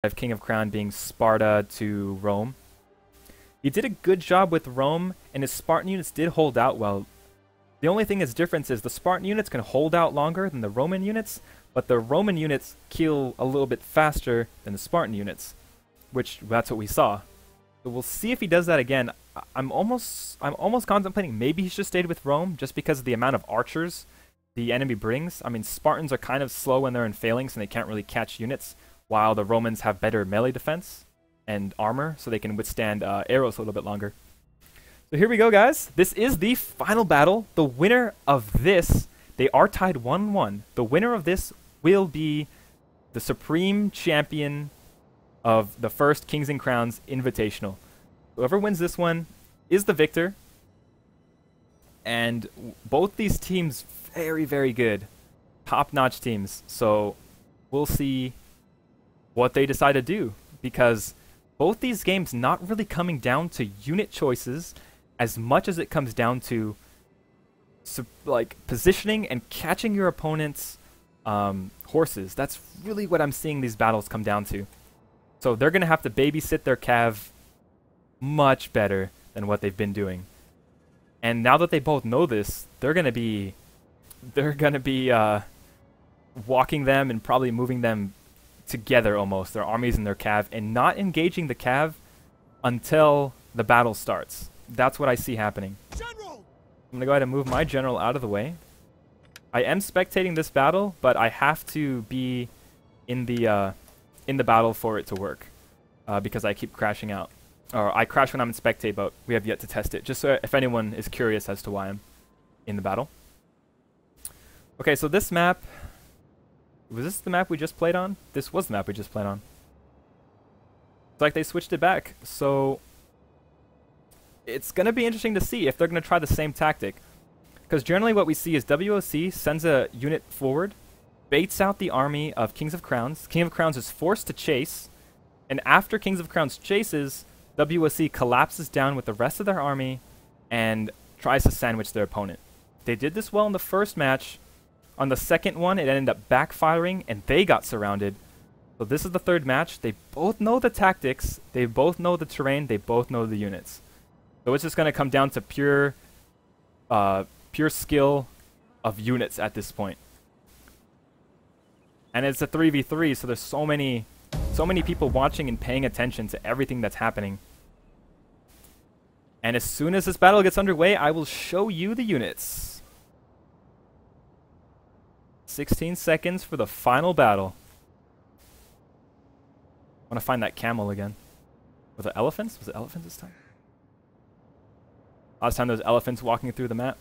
have King of Crown being Sparta to Rome. He did a good job with Rome, and his Spartan units did hold out well. The only thing that's difference is the Spartan units can hold out longer than the Roman units, but the Roman units kill a little bit faster than the Spartan units, which that's what we saw. So we'll see if he does that again. I'm almost contemplating maybe he should have stayed with Rome just because of the amount of archers the enemy brings. I mean, Spartans are kind of slow when they're in phalanx and they can't really catch units, while the Romans have better melee defense and armor, so they can withstand arrows a little bit longer. So here we go, guys. This is the final battle. The winner of this, they are tied 1-1. The winner of this will be the supreme champion of the first Kings and Crowns Invitational. Whoever wins this one is the victor. And both these teams, very, very good. Top-notch teams. So we'll see what they decide to do, because both these games not really coming down to unit choices as much as it comes down to like positioning and catching your opponent's horses. That's really what I'm seeing these battles come down to. So they're going to have to babysit their cav much better than what they've been doing. And now that they both know this, they're going to be walking them and probably moving them together almost, their armies and their cav, and not engaging the cav until the battle starts. That's what I see happening. General! I'm going to go ahead and move my general out of the way. I am spectating this battle, but I have to be in the battle for it to work, because I keep crashing out. Or I crash when I'm in spectate, but we have yet to test it, just so if anyone is curious as to why I'm in the battle. Okay, so this map... Was this the map we just played on? This was the map we just played on. It's like they switched it back, so it's going to be interesting to see if they're going to try the same tactic. Because generally what we see is WOC sends a unit forward, baits out the army of Kings of Crowns. King of Crowns is forced to chase, and after Kings of Crowns chases, WOC collapses down with the rest of their army and tries to sandwich their opponent. They did this well in the first match. On the second one, it ended up backfiring, and they got surrounded. So this is the third match. They both know the tactics. They both know the terrain. They both know the units. So it's just going to come down to pure skill of units at this point. And it's a 3v3, so there's so many people watching and paying attention to everything that's happening. And as soon as this battle gets underway, I will show you the units. 16 seconds for the final battle. I want to find that camel again. Was it elephants? Was it elephants this time? Last time there was elephants walking through the map.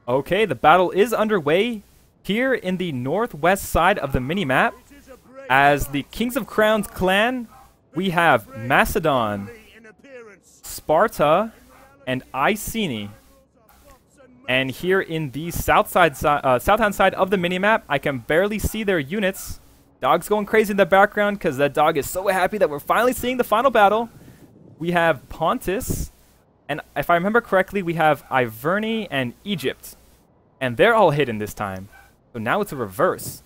Okay, the battle is underway here in the northwest side of the mini-map. As the Kings of Crowns clan, we have Macedon, Sparta, and Iceni. And here in the south-hand side of the minimap, I can barely see their units. Dog's going crazy in the background because that dog is so happy that we're finally seeing the final battle. We have Pontus, and if I remember correctly, we have Iverny and Egypt. And they're all hidden this time. So now it's a reverse.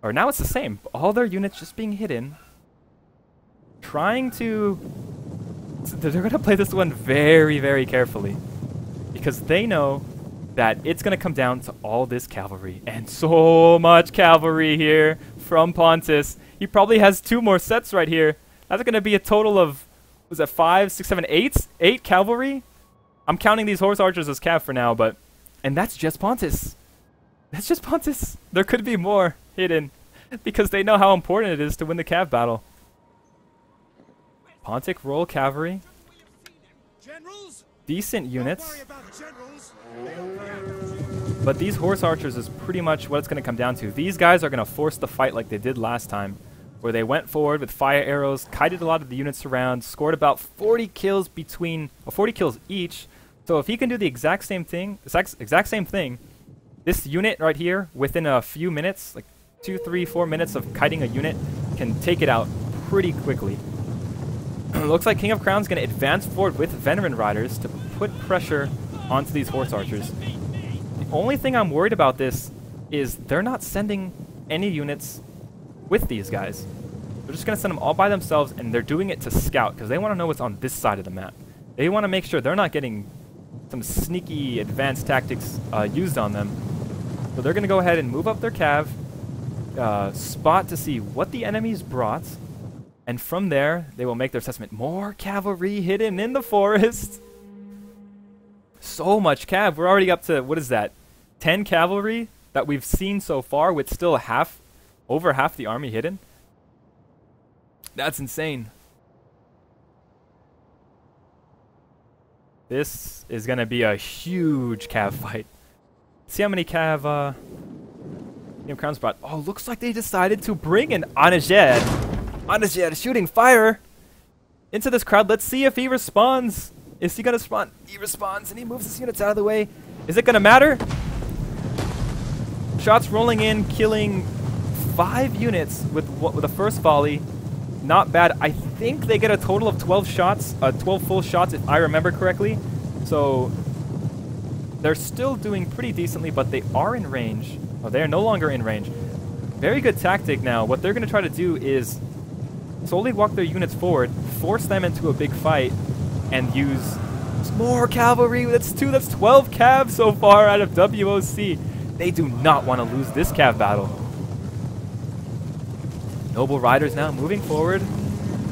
Or now it's the same. All their units just being hidden. Trying to... They're going to play this one very, very carefully. Because they know that it's going to come down to all this cavalry. And so much cavalry here from Pontus. He probably has 2 more sets right here. That's going to be a total of, was that 5, 6, 7, 8? 8 cavalry? I'm counting these horse archers as cav for now, but... And that's just Pontus. That's just Pontus. There could be more hidden. Because they know how important it is to win the cav battle. Pontic Royal Cavalry. Decent units. But these horse archers is pretty much what it's going to come down to. These guys are going to force the fight like they did last time, where they went forward with fire arrows, kited a lot of the units around, scored about 40 kills each. So if he can do the exact same thing, this unit right here, within a few minutes, like 2, 3, 4 minutes of kiting a unit, can take it out pretty quickly. Looks like King of Crown's going to advance forward with Veteran Riders to put pressure onto these horse archers. The only thing I'm worried about this is they're not sending any units with these guys. They're just going to send them all by themselves, and they're doing it to scout because they want to know what's on this side of the map. They want to make sure they're not getting some sneaky advanced tactics used on them. So they're going to go ahead and move up their cav, spot to see what the enemies brought, and from there, they will make their assessment. More cavalry hidden in the forest. So much cav. We're already up to, what is that, 10 cavalry that we've seen so far with still over half the army hidden. That's insane. This is going to be a huge cav fight. See how many cav Crowns brought. Oh, looks like they decided to bring an Anajed. Anajed shooting fire into this crowd. Let's see if he responds. Is he going to respond? He responds and he moves his units out of the way. Is it going to matter? Shots rolling in, killing 5 units with the first volley. Not bad. I think they get a total of 12 shots, 12 full shots if I remember correctly. So they're still doing pretty decently, but they are in range. Oh, they are no longer in range. Very good tactic now. What they're going to try to do is slowly walk their units forward, force them into a big fight, and use more cavalry. That's 12 cav so far out of WOC. They do not want to lose this cav battle. Noble Riders now moving forward,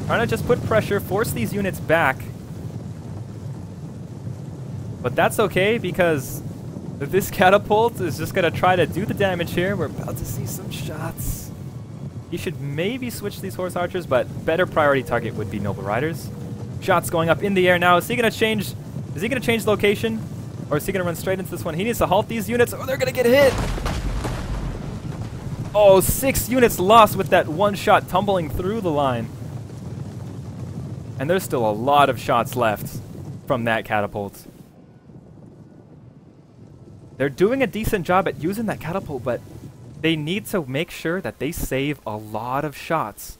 trying to just put pressure, force these units back. But that's okay because this catapult is just going to try to do the damage here. We're about to see some shots. He should maybe switch these horse archers, but better priority target would be Noble Riders. Shots going up in the air now. Is he going to change? Is he going to change location? Or is he going to run straight into this one? He needs to halt these units or they're going to get hit. Oh, 6 units lost with that one shot tumbling through the line. And there's still a lot of shots left from that catapult. They're doing a decent job at using that catapult, but they need to make sure that they save a lot of shots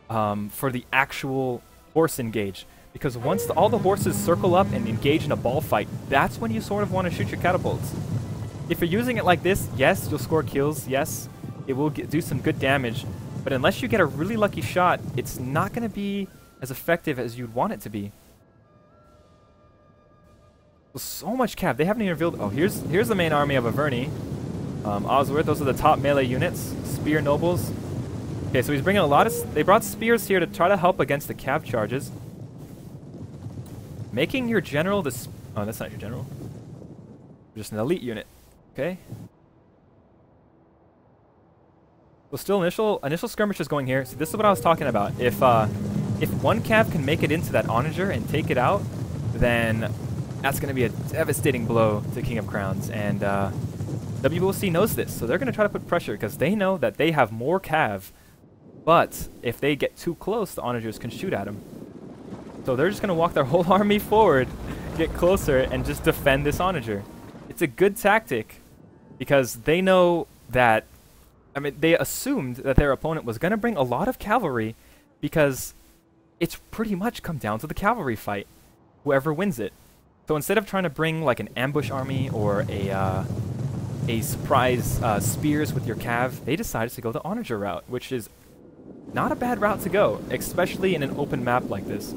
for the actual horse engage. Because once all the horses circle up and engage in a ball fight, that's when you sort of want to shoot your catapults. If you're using it like this, yes, you'll score kills, yes, it will do some good damage, but unless you get a really lucky shot, it's not going to be as effective as you'd want it to be. So much cav. They haven't even revealed. Oh, here's the main army of Averni. Osworth, those are the top melee units. Spear nobles. Okay, so he's bringing a lot of... They brought spears here to try to help against the cav charges. Making your general this... Oh, that's not your general. Just an elite unit. Okay. Well, still initial skirmishes going here. So this is what I was talking about. If one cav can make it into that onager and take it out, then that's going to be a devastating blow to King of Crowns. And WOC knows this, so they're going to try to put pressure because they know that they have more cav. But if they get too close, the onagers can shoot at them. So they're just going to walk their whole army forward, get closer, and just defend this onager. It's a good tactic because they know that... I mean, they assumed that their opponent was going to bring a lot of cavalry because it's pretty much come down to the cavalry fight, whoever wins it. So instead of trying to bring like an ambush army or a surprise spears with your cav, they decided to go the onager route, which is not a bad route to go, especially in an open map like this.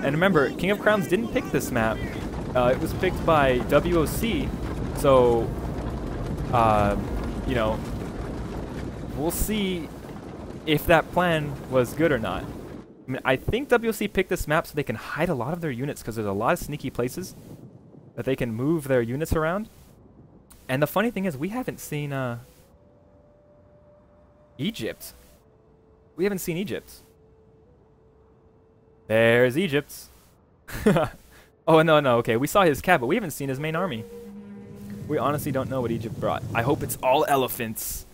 And remember, King of Crowns didn't pick this map. It was picked by WOC, so, you know, we'll see if that plan was good or not. I mean, I think WOC picked this map so they can hide a lot of their units because there's a lot of sneaky places that they can move their units around. And the funny thing is, we haven't seen Egypt. We haven't seen Egypt. There's Egypt. Oh, no, okay. We saw his cav, but we haven't seen his main army. We honestly don't know what Egypt brought. I hope it's all elephants.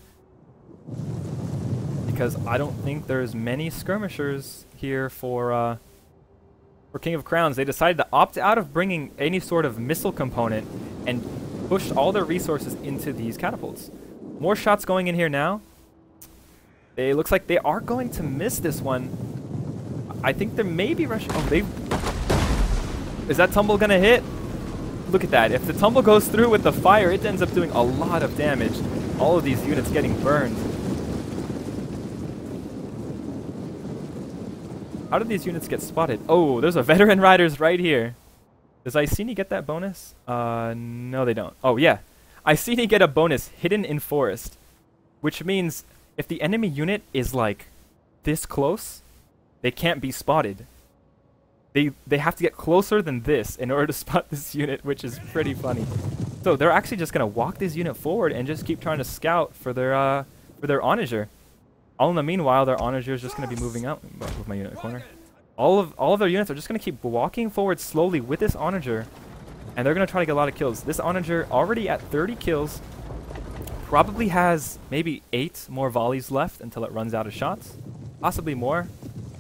Because I don't think there's many skirmishers here for King of Crowns. They decided to opt out of bringing any sort of missile component and pushed all their resources into these catapults. More shots going in here now. It looks like they are going to miss this one. I think there may be rushing. Oh, they... Is that tumble going to hit? Look at that. If the tumble goes through with the fire, it ends up doing a lot of damage. All of these units getting burned. How did these units get spotted? Oh, there's a veteran riders right here. Does Iceni get that bonus? No they don't. Oh yeah. Iceni get a bonus hidden in forest. Which means if the enemy unit is like this close, they can't be spotted. They have to get closer than this in order to spot this unit, which is pretty funny. So they're actually just gonna walk this unit forward and just keep trying to scout for their onager. All in the meanwhile, their onager is just gonna be moving out. With my unit in the corner. All of their units are just gonna keep walking forward slowly with this onager, and they're gonna try to get a lot of kills. This onager already at 30 kills, probably has maybe 8 more volleys left until it runs out of shots, possibly more.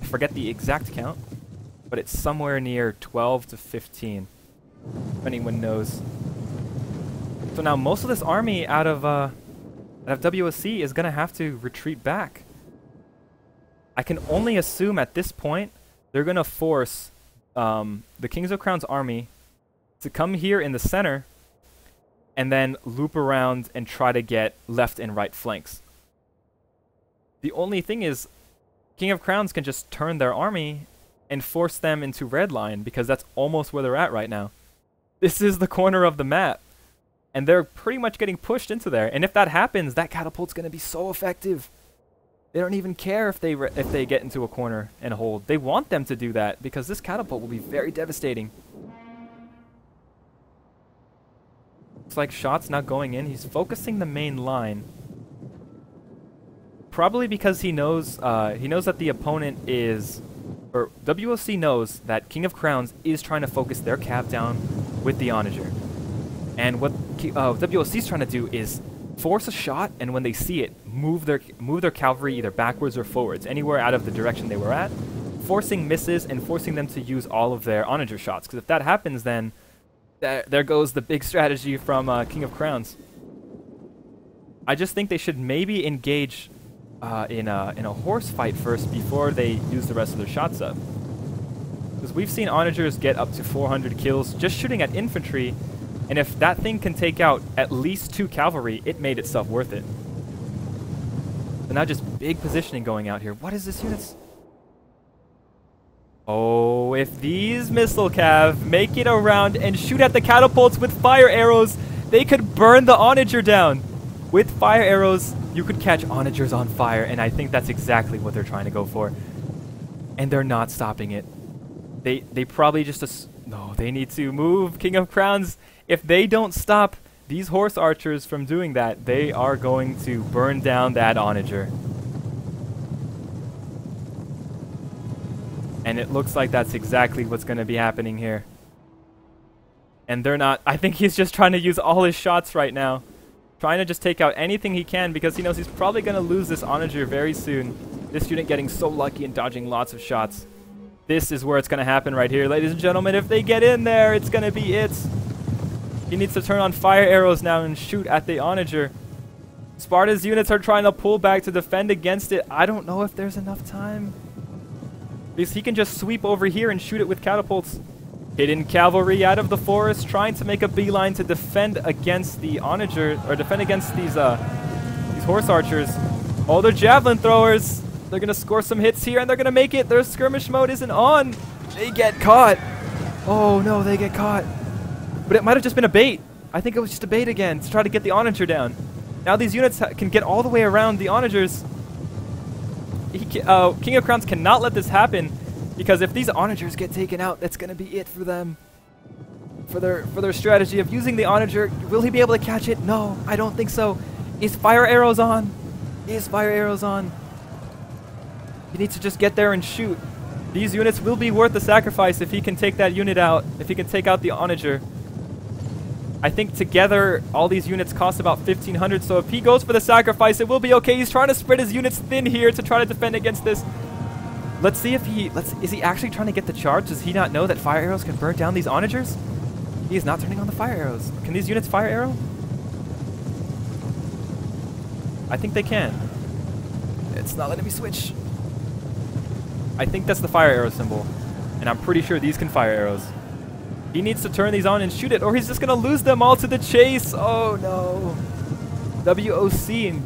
I forget the exact count, but it's somewhere near 12 to 15, if anyone knows. So now most of this army out of WSC is gonna have to retreat back. I can only assume at this point they're gonna force the Kings of Crown's army to come here in the center and then loop around and try to get left and right flanks. The only thing is, King of Crowns can just turn their army and force them into red line, because that's almost where they're at right now. This is the corner of the map, and they're pretty much getting pushed into there. And if that happens, that catapult's going to be so effective. They don't even care if they get into a corner and hold. They want them to do that, because this catapult will be very devastating. Looks like shots not going in. He's focusing the main line. Probably because he knows that the opponent is, or WOC knows that King of Crowns is trying to focus their cav down with the onager. And what WOC is trying to do is force a shot, and when they see it, move their cavalry either backwards or forwards, anywhere out of the direction they were at, forcing misses and forcing them to use all of their onager shots. Because if that happens, then there goes the big strategy from King of Crowns. I just think they should maybe engage in a horse fight first before they use the rest of their shots up. Because we've seen onagers get up to 400 kills just shooting at infantry, and if that thing can take out at least 2 cavalry, it made itself worth it. So now just big positioning going out here. What is this unit's? Oh, if these missile cav make it around and shoot at the catapults with fire arrows, they could burn the onager down. With fire arrows, you could catch onagers on fire, and I think that's exactly what they're trying to go for. And they're not stopping it. They probably just... no, they need to move, King of Crowns. If they don't stop these horse archers from doing that, they are going to burn down that onager. And it looks like that's exactly what's going to be happening here. And they're not... I think he's just trying to use all his shots right now. Trying to just take out anything he can, because he knows he's probably going to lose this onager very soon. This unit getting so lucky and dodging lots of shots. This is where it's going to happen right here, ladies and gentlemen. If they get in there, it's going to be it. He needs to turn on fire arrows now and shoot at the onager. Sparta's units are trying to pull back to defend against it. I don't know if there's enough time, because he can just sweep over here and shoot it with catapults. Hidden cavalry out of the forest, trying to make a beeline to defend against the onager, or defend against these horse archers. Oh, they're javelin throwers. They're gonna score some hits here, and they're gonna make it. Their skirmish mode isn't on. They get caught. Oh no, they get caught. But it might have just been a bait. I think it was just a bait again to try to get the onager down. Now these units can get all the way around the onagers. King of Crowns cannot let this happen, because if these onagers get taken out, that's going to be it for them. For their strategy of using the onager. Will he be able to catch it? No, I don't think so. Is fire arrows on? Is fire arrows on? He needs to just get there and shoot. These units will be worth the sacrifice if he can take that unit out, if he can take out the onager. I think together all these units cost about 1,500, so if he goes for the sacrifice, it will be okay. He's trying to spread his units thin here to try to defend against this. Let's see if is he actually trying to get the charge? Does he not know that fire arrows can burn down these onagers? He is not turning on the fire arrows. Can these units fire arrow? I think they can. It's not letting me switch. I think that's the fire arrow symbol, and I'm pretty sure these can fire arrows. He needs to turn these on and shoot it, or he's just going to lose them all to the chase. Oh, no. WOC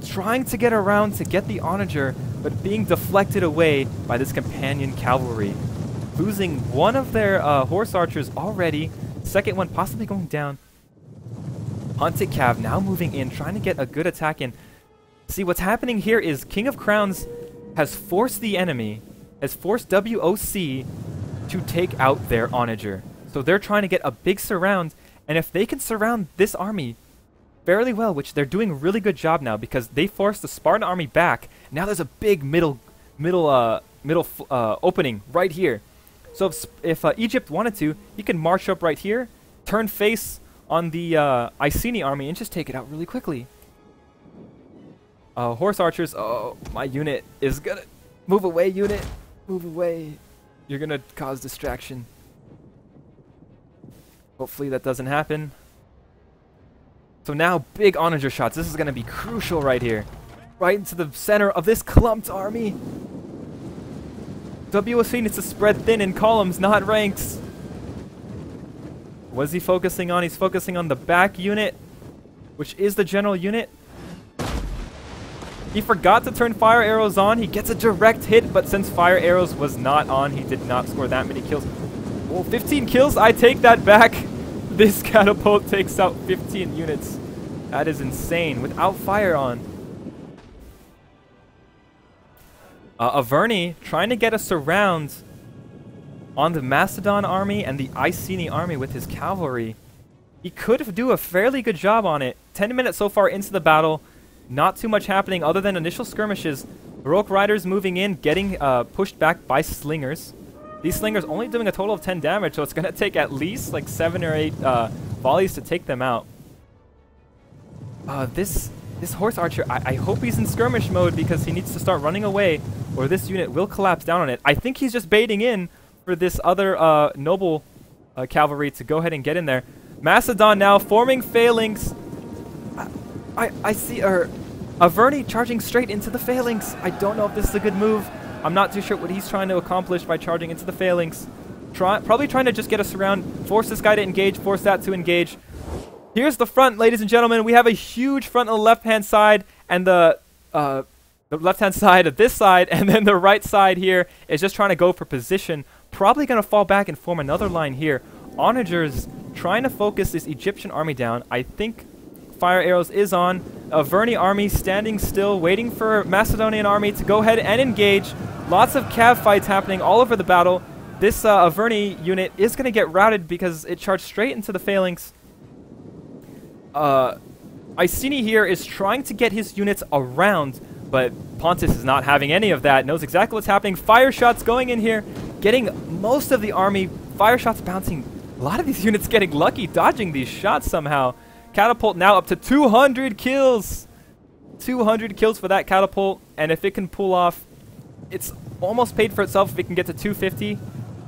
trying to get around to get the onager, but being deflected away by this companion cavalry. Losing one of their horse archers already. Second one possibly going down. Hunted Cav now moving in, trying to get a good attack in. See, what's happening here is King of Crowns has forced the enemy, has forced WOC to take out their onager. So they're trying to get a big surround, and if they can surround this army fairly well, which they're doing a really good job now because they forced the Spartan army back. Now there's a big middle opening right here. So if Egypt wanted to, he can march up right here, turn face on the Iceni army, and just take it out really quickly. Horse archers. Oh, my unit is gonna move away. Unit, move away. You're gonna cause distraction. Hopefully that doesn't happen. So now big onager shots. This is gonna be crucial right here, right into the center of this clumped army. WOC needs to spread thin in columns, not ranks. What is he focusing on? He's focusing on the back unit, which is the general unit. He forgot to turn fire arrows on. He gets a direct hit, but since fire arrows was not on, he did not score that many kills. Oh, 15 kills. I take that back. This catapult takes out 15 units. That is insane without fire on. Averni trying to get a surround on the Macedon army and the Iceni army with his cavalry. He could do a fairly good job on it. 10 minutes so far into the battle. Not too much happening other than initial skirmishes. Heroic Riders moving in, getting pushed back by Slingers. These Slingers only doing a total of 10 damage, so it's going to take at least like 7 or 8 volleys to take them out. This Horse Archer, I hope he's in skirmish mode because he needs to start running away or this unit will collapse down on it. I think he's just baiting in for this other noble cavalry to go ahead and get in there. Macedon now forming phalanx. I see Averni charging straight into the phalanx. I don't know if this is a good move. I'm not too sure what he's trying to accomplish by charging into the phalanx. Probably trying to just get us around, force this guy to engage, force that to engage. Here's the front, ladies and gentlemen. We have a huge front on the left-hand side, and the left-hand side of this side, and then the right side here is just trying to go for position. Probably going to fall back and form another line here. Onagers trying to focus this Egyptian army down. I think fire arrows is on. Averni army standing still, waiting for Macedonian army to go ahead and engage. Lots of cav fights happening all over the battle. This Averni unit is going to get routed because it charged straight into the phalanx. Iceni here is trying to get his units around, but Pontus is not having any of that. Knows exactly what's happening. Fire shots going in here, getting most of the army. Fire shots bouncing. A lot of these units getting lucky, dodging these shots somehow. Catapult now up to 200 kills. 200 kills for that catapult, and if it can pull off, it's almost paid for itself if it can get to 250,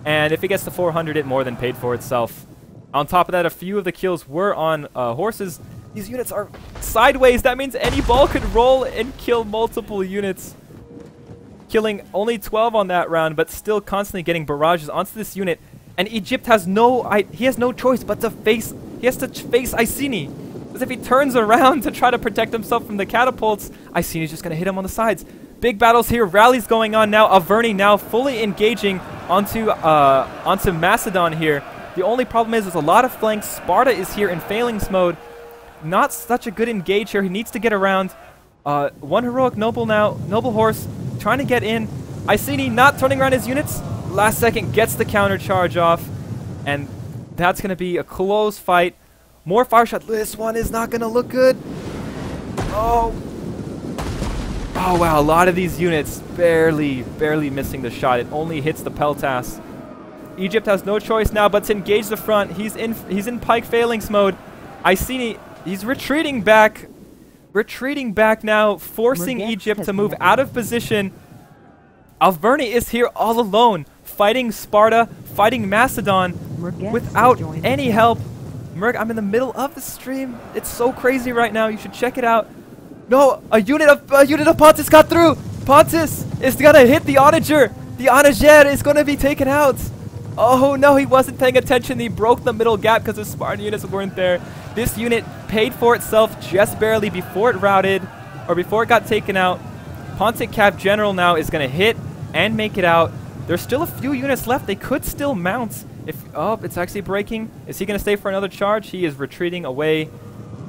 and if it gets to 400, it more than paid for itself. On top of that, a few of the kills were on horses. These units are sideways. That means any ball could roll and kill multiple units. Killing only 12 on that round, but still constantly getting barrages onto this unit. And Egypt has he has no choice but to face, he has to face Iceni. Because if he turns around to try to protect himself from the catapults, Iceni's just going to hit him on the sides. Big battles here, rallies going on now. Averni now fully engaging onto Macedon here. The only problem is there's a lot of flanks. Sparta is here in phalanx mode. Not such a good engage here. He needs to get around. One heroic noble now, noble horse, trying to get in. Iceni not turning around his units. Last second gets the counter charge off. And that's going to be a close fight. More fire shot. This one is not going to look good. Oh. Oh, wow. A lot of these units barely missing the shot. It only hits the peltas. Egypt has no choice now but to engage the front. He's in pike phalanx mode. Iceni, he's retreating back. Retreating back now, forcing Egypt to move out of position. Averni is here all alone, fighting Sparta, fighting Macedon without any help. I'm in the middle of the stream. It's so crazy right now. You should check it out. No, a unit of Pontus got through. Pontus is gonna hit the onager. The onager is gonna be taken out. Oh no, he wasn't paying attention. He broke the middle gap because the Spartan units weren't there. This unit paid for itself just barely before it routed, or before it got taken out. Pontic Cav General now is going to hit and make it out. There's still a few units left. They could still mount. Oh, it's actually breaking. Is he going to stay for another charge? He is retreating away.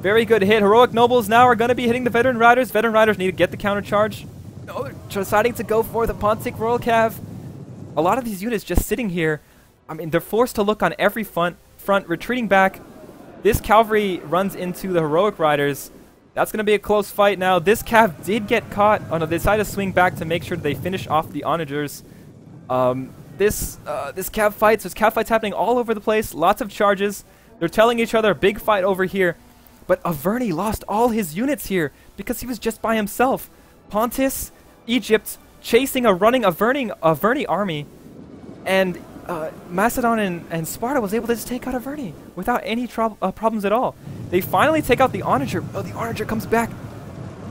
Very good hit. Heroic Nobles now are going to be hitting the Veteran Riders. Veteran Riders need to get the counter charge. No, they're deciding to go for the Pontic Royal Cav. A lot of these units just sitting here. I mean, they're forced to look on every front, retreating back. This cavalry runs into the Heroic Riders. That's going to be a close fight now. This cav did get caught. Oh no, they decided to swing back to make sure they finish off the onagers. This cav fights, there's cav fights happening all over the place. Lots of charges. They're telling each other, big fight over here. But Averni lost all his units here because he was just by himself. Pontus, Egypt, chasing a running Averni army. And Macedon and Sparta was able to just take out Averni without any problems at all. They finally take out the onager. Oh, the onager comes back.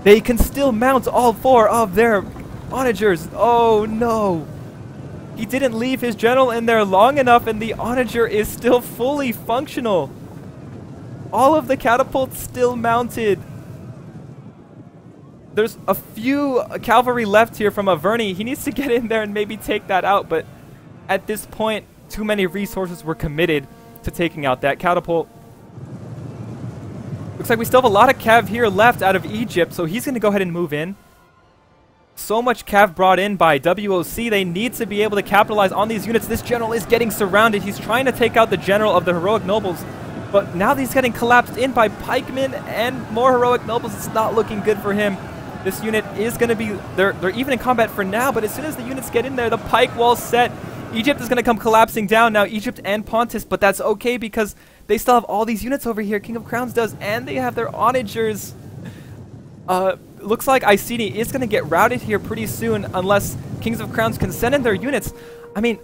They can still mount all 4 of their onagers. Oh no. He didn't leave his general in there long enough, and the onager is still fully functional. All of the catapults still mounted. There's a few cavalry left here from Averni. He needs to get in there and maybe take that out, but at this point, too many resources were committed to taking out that catapult. Looks like we still have a lot of cav here left out of Egypt, so he's going to go ahead and move in. So much cav brought in by WOC. They need to be able to capitalize on these units. This general is getting surrounded. He's trying to take out the general of the Heroic Nobles, but now he's getting collapsed in by pikemen and more Heroic Nobles. It's not looking good for him. This unit is going to be... They're even in combat for now, but as soon as the units get in there, the pike wall's set. Egypt is going to come collapsing down now, Egypt and Pontus, but that's okay because they still have all these units over here. King of Crowns does, and they have their onagers. Looks like Iceni is going to get routed here pretty soon unless Kings of Crowns can send in their units. I mean,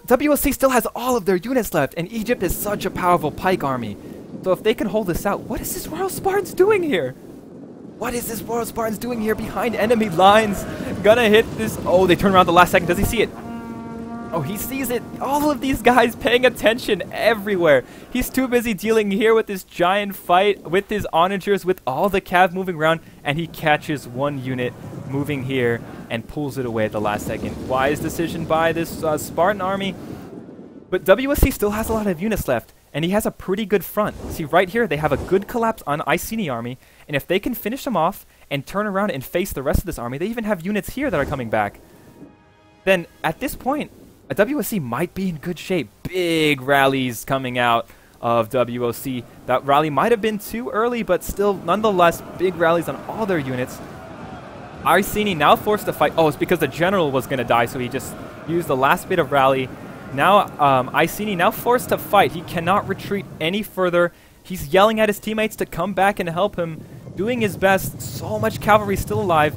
WOC still has all of their units left, and Egypt is such a powerful pike army. So if they can hold this out, what is this Royal Spartans doing here? What is this Royal Spartans doing here behind enemy lines? Gonna hit this. Oh, they turn around the last second. Does he see it? Oh, he sees it. All of these guys paying attention everywhere. He's too busy dealing here with this giant fight, with his onagers, with all the cav moving around, and he catches one unit moving here and pulls it away at the last second. Wise decision by this Spartan army. But WSC still has a lot of units left, and he has a pretty good front. See, right here, they have a good collapse on Iceni army, and if they can finish them off and turn around and face the rest of this army, they even have units here that are coming back. Then, at this point, a WSC might be in good shape. Big rallies coming out of WOC. That rally might have been too early, but still, nonetheless, big rallies on all their units. Iceni now forced to fight. Oh, it's because the general was going to die, so he just used the last bit of rally. Now, Iceni now forced to fight. He cannot retreat any further. He's yelling at his teammates to come back and help him, doing his best. So much cavalry still alive.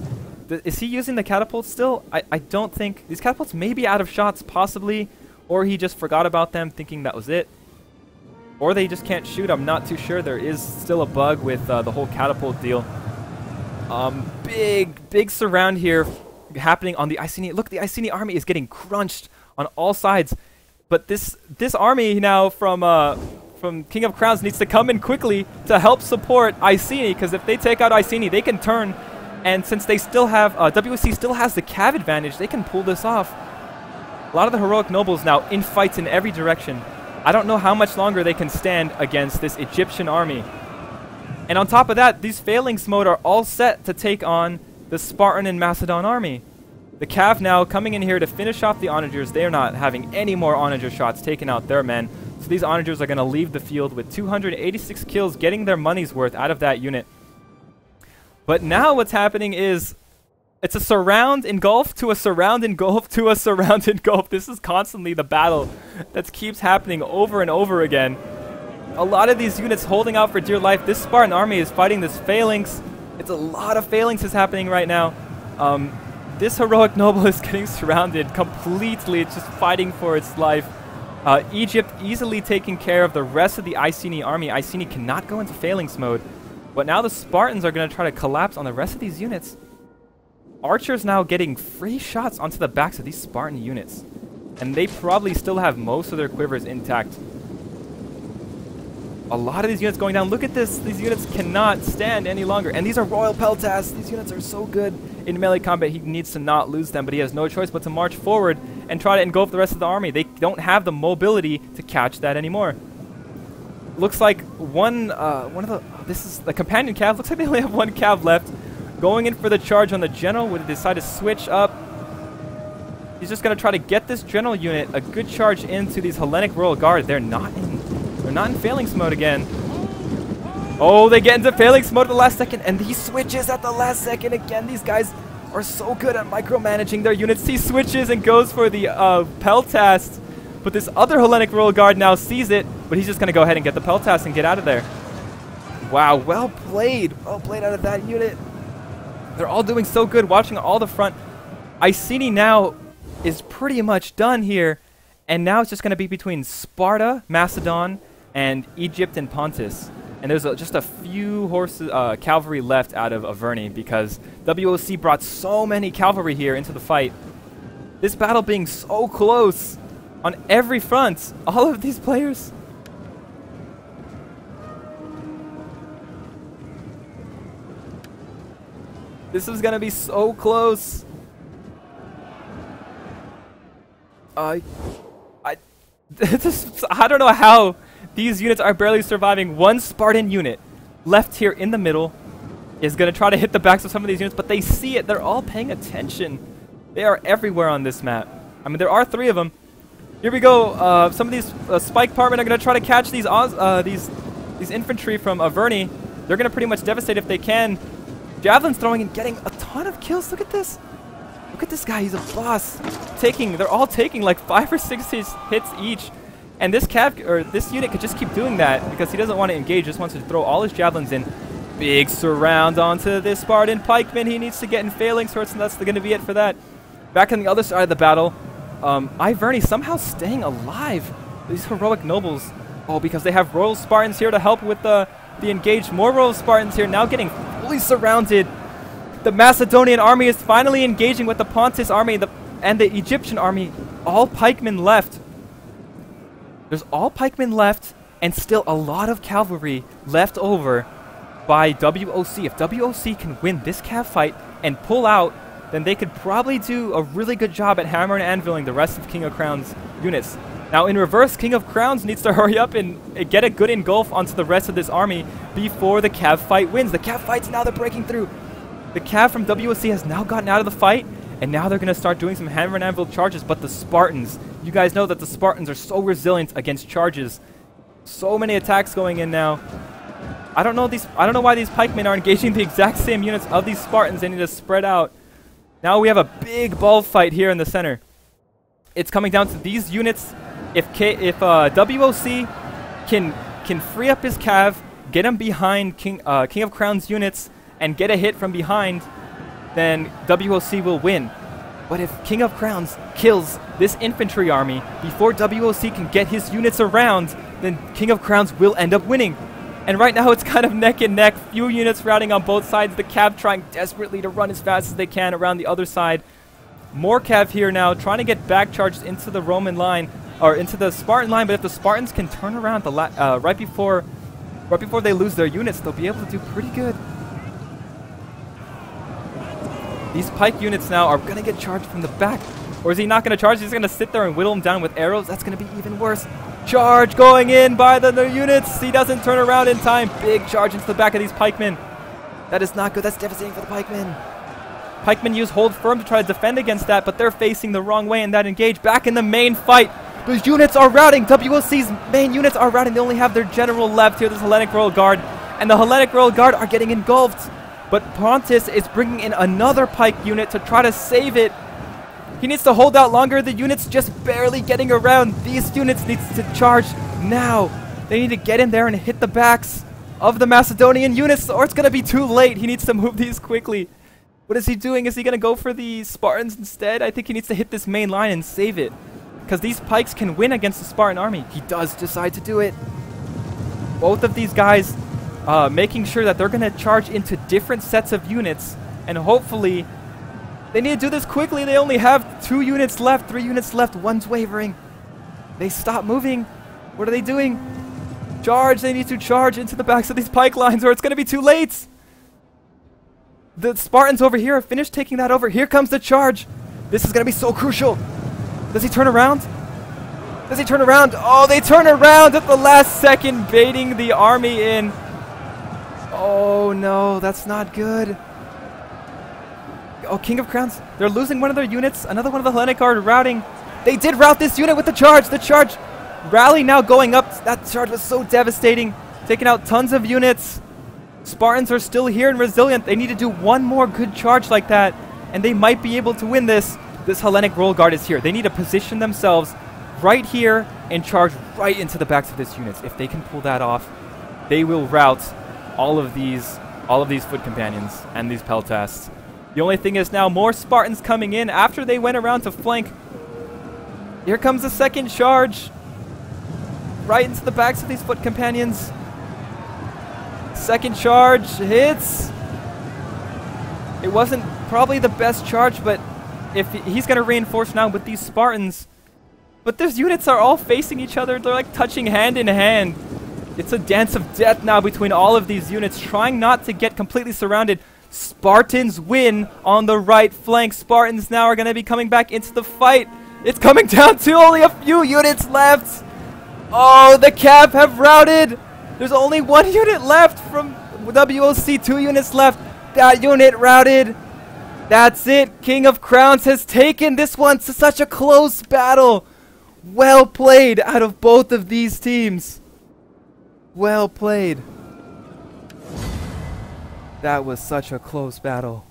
Is he using the catapults still? I don't think. These catapults may be out of shots, possibly, or he just forgot about them, thinking that was it. Or they just can't shoot. I'm not too sure. There is still a bug with the whole catapult deal. Big surround here happening on the Iceni. Look, the Iceni army is getting crunched on all sides. But this army now from King of Crowns needs to come in quickly to help support Iceni, because if they take out Iceni, they can turn. And since they still have, WSC still has the cav advantage, they can pull this off. A lot of the heroic nobles now in fights in every direction. I don't know how much longer they can stand against this Egyptian army. And on top of that, these phalanx mode are all set to take on the Spartan and Macedon army. The cav now coming in here to finish off the onagers. They are not having any more onager shots taking out their men. So these onagers are going to leave the field with 286 kills, getting their money's worth out of that unit. But now what's happening is it's a surround engulf to a surround engulf to a surround engulf. This is constantly the battle that keeps happening over and over again. A lot of these units holding out for dear life. This Spartan army is fighting this phalanx. It's a lot of phalanxes happening right now. This heroic noble is getting surrounded completely. It's just fighting for its life. Egypt easily taking care of the rest of the Iceni army. Iceni cannot go into phalanx mode. But now the Spartans are going to try to collapse on the rest of these units. Archers now getting free shots onto the backs of these Spartan units. And they probably still have most of their quivers intact. A lot of these units going down. Look at this. These units cannot stand any longer. And these are Royal Peltas. These units are so good in melee combat. He needs to not lose them, but he has no choice but to march forward and try to engulf the rest of the army. They don't have the mobility to catch that anymore. Looks like this is the companion cav. Looks like they only have one cav left. Going in for the charge on the general. Would decide to switch up. He's just going to try to get this general unit a good charge into these Hellenic Royal Guard. They're not in phalanx mode again. Oh, they get into phalanx mode at the last second, and he switches at the last second again. These guys are so good at micromanaging their units. He switches and goes for the Peltas, but this other Hellenic Royal Guard now sees it, but he's just going to go ahead and get the Peltas and get out of there. Wow, well played out of that unit. They're all doing so good, watching all the front. Iceni now is pretty much done here, and now it's just going to be between Sparta, Macedon, and Egypt and Pontus. And there's just a few horses, cavalry left out of Averni because WOC brought so many cavalry here into the fight. This battle being so close on every front. All of these players. This is going to be so close. I don't know how these units are barely surviving. One Spartan unit left here in the middle is going to try to hit the backs of some of these units, but they see it. They're all paying attention. They are everywhere on this map. I mean, there are 3 of them. Here we go. Some of these spike parmen are going to try to catch these infantry from Averni. They're going to pretty much devastate if they can. Javelin's throwing and getting a ton of kills. Look at this. Look at this guy. He's a boss. They're all taking like 5 or 6 hits each. And this this unit could just keep doing that because he doesn't want to engage, just wants to throw all his javelins in. Big surround onto this Spartan pikeman. He needs to get in phalanx sorts, and that's going to be it for that. Back on the other side of the battle, Iverni somehow staying alive. These heroic nobles. Oh, because they have Royal Spartans here to help with the engaged. More Royal Spartans here, now getting fully surrounded. The Macedonian army is finally engaging with the Pontus army and the Egyptian army. All pikemen left. There's all pikemen left and still a lot of cavalry left over by WOC. If WOC can win this cav fight and pull out, then they could probably do a really good job at hammer and anviling the rest of King of Crowns units. Now in reverse, King of Crowns needs to hurry up and get a good engulf onto the rest of this army before the cav fight wins. The cav fight's now, they're breaking through. The cav from WOC has now gotten out of the fight, and now they're going to start doing some hammer and anvil charges. But the Spartans, you guys know that the Spartans are so resilient against charges. So many attacks going in now. I don't know why these pikemen are engaging the exact same units of these Spartans. They need to spread out. Now we have a big ball fight here in the center. It's coming down to these units. If WOC can free up his cav, get him behind King of Crowns units, and get a hit from behind, then WOC will win. But if King of Crowns kills this infantry army before WOC can get his units around, then King of Crowns will end up winning. And right now it's kind of neck and neck. Few units routing on both sides. The cav trying desperately to run as fast as they can around the other side. More cav here now trying to get back charged into the Roman line, or into the Spartan line. But if the Spartans can turn around right before they lose their units, they'll be able to do pretty good. These pike units now are going to get charged from the back. Or is he not going to charge? He's going to sit there and whittle them down with arrows. That's going to be even worse. Charge going in by the units. He doesn't turn around in time. Big charge into the back of these pikemen. That is not good. That's devastating for the pikemen. Pikemen use hold firm to try to defend against that, but they're facing the wrong way in that engage. Back in the main fight. Those units are routing. WOC's main units are routing. They only have their general left here, this Hellenic Royal Guard. And the Hellenic Royal Guard are getting engulfed. But Pontus is bringing in another pike unit to try to save it. He needs to hold out longer. The unit's just barely getting around. These units need to charge now. They need to get in there and hit the backs of the Macedonian units, or it's going to be too late. He needs to move these quickly. What is he doing? Is he going to go for the Spartans instead? I think he needs to hit this main line and save it, because these pikes can win against the Spartan army. He does decide to do it. Both of these guys making sure that they're going to charge into different sets of units, and hopefully They need to do this quickly. They only have 2 units left, 3 units left. One's wavering. They stop moving. What are they doing? Charge. They need to charge into the backs of these pike lines or it's going to be too late. The Spartans over here have finished taking that over. Here comes the charge. This is going to be so crucial. Does he turn around? Does he turn around? Oh, they turn around at the last second, baiting the army in. Oh, no, that's not good. Oh, King of Crowns. They're losing one of their units. Another one of the Hellenic Guard routing. They did rout this unit with the charge. The charge rally now going up. That charge was so devastating. Taking out tons of units. Spartans are still here and resilient. They need to do one more good charge like that, and they might be able to win this. This Hellenic Royal Guard is here. They need to position themselves right here and charge right into the backs of these units. If they can pull that off, they will rout all of these foot companions and these peltasts. The only thing is now more Spartans coming in after they went around to flank. Here comes the second charge. Right into the backs of these foot companions. Second charge hits. It wasn't probably the best charge, but if he's going to reinforce now with these Spartans. But these units are all facing each other. They're like touching hand in hand. It's a dance of death now between all of these units, trying not to get completely surrounded. Spartans win on the right flank. Spartans now are going to be coming back into the fight. It's coming down to only a few units left. Oh, the Cav have routed. There's only 1 unit left from WOC, 2 units left. That unit routed. That's it. King of Crowns has taken this one to such a close battle. Well played out of both of these teams. Well played. That was such a close battle.